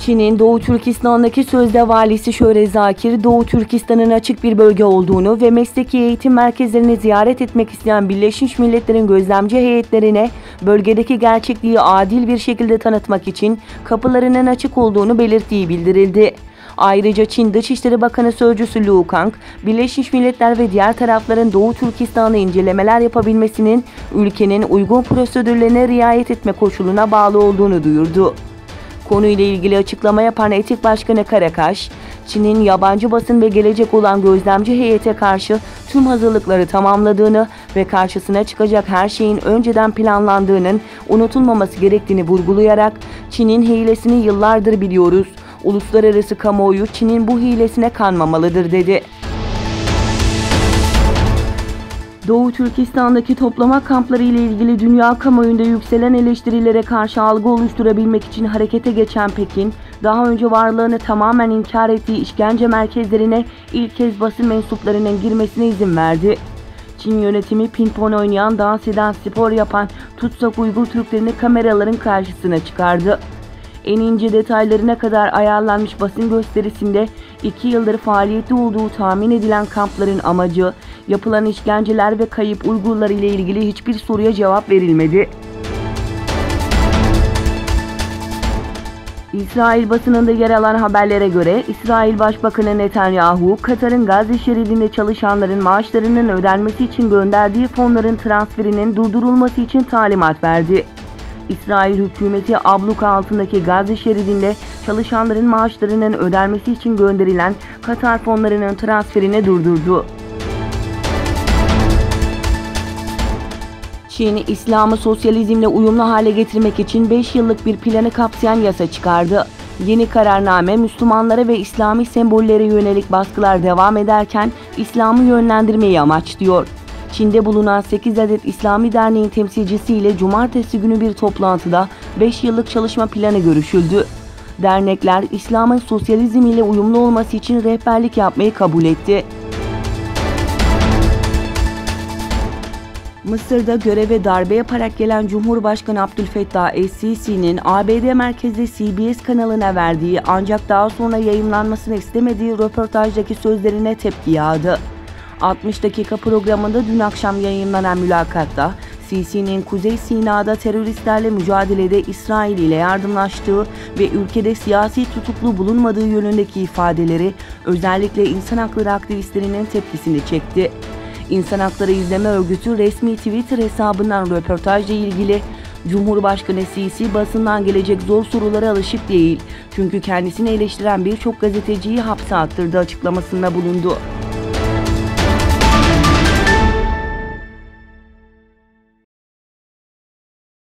Çin'in Doğu Türkistan'daki sözde valisi Şöre Zakir, Doğu Türkistan'ın açık bir bölge olduğunu ve mesleki eğitim merkezlerini ziyaret etmek isteyen Birleşmiş Milletler'in gözlemci heyetlerine bölgedeki gerçekliği adil bir şekilde tanıtmak için kapılarının açık olduğunu belirttiği bildirildi. Ayrıca Çin Dışişleri Bakanı Sözcüsü Lu Kang, Birleşmiş Milletler ve diğer tarafların Doğu Türkistan'da incelemeler yapabilmesinin ülkenin uygun prosedürlerine riayet etme koşuluna bağlı olduğunu duyurdu. Konuyla ilgili açıklama yapan Etik Başkanı Karakaş, Çin'in yabancı basın ve gelecek olan gözlemci heyete karşı tüm hazırlıkları tamamladığını ve karşısına çıkacak her şeyin önceden planlandığının unutulmaması gerektiğini vurgulayarak, Çin'in hilesini yıllardır biliyoruz, uluslararası kamuoyu Çin'in bu hilesine kanmamalıdır dedi. Doğu Türkistan'daki toplama kampları ile ilgili dünya kamuoyunda yükselen eleştirilere karşı algı oluşturabilmek için harekete geçen Pekin, daha önce varlığını tamamen inkar ettiği işkence merkezlerine ilk kez basın mensuplarının girmesine izin verdi. Çin yönetimi pimpon oynayan, dans eden, spor yapan tutsak Uygur Türklerini kameraların karşısına çıkardı. En ince detaylarına kadar ayarlanmış basın gösterisinde 2 yıldır faaliyette olduğu tahmin edilen kampların amacı, yapılan işkenceler ve kayıp Uygurlar ile ilgili hiçbir soruya cevap verilmedi. İsrail basınında yer alan haberlere göre İsrail Başbakanı Netanyahu, Katar'ın Gazze şeridinde çalışanların maaşlarının ödenmesi için gönderdiği fonların transferinin durdurulması için talimat verdi. İsrail hükümeti abluka altındaki Gazze şeridinde çalışanların maaşlarının ödenmesi için gönderilen Katar fonlarının transferini durdurdu. Çin, İslam'ı sosyalizmle uyumlu hale getirmek için 5 yıllık bir planı kapsayan yasa çıkardı. Yeni kararname, Müslümanlara ve İslami sembollere yönelik baskılar devam ederken İslam'ı yönlendirmeyi amaçlıyor. Çin'de bulunan 8 adet İslami derneğin temsilcisiyle cumartesi günü bir toplantıda 5 yıllık çalışma planı görüşüldü. Dernekler, İslam'ın sosyalizm ile uyumlu olması için rehberlik yapmayı kabul etti. Mısır'da göreve darbe yaparak gelen Cumhurbaşkanı Abdülfettah Es-Sisi'nin ABD merkezli CBS kanalına verdiği ancak daha sonra yayımlanmasını istemediği röportajdaki sözlerine tepki yağdı. 60 dakika programında dün akşam yayınlanan mülakatta, Sisi'nin Kuzey Sina'da teröristlerle mücadelede İsrail ile yardımlaştığı ve ülkede siyasi tutuklu bulunmadığı yönündeki ifadeleri özellikle insan hakları aktivistlerinin tepkisini çekti. İnsan Hakları İzleme Örgütü resmi Twitter hesabından röportajla ilgili, Cumhurbaşkanı Sisi basından gelecek zor sorulara alışık değil çünkü kendisini eleştiren birçok gazeteciyi hapse attırdı açıklamasında bulundu.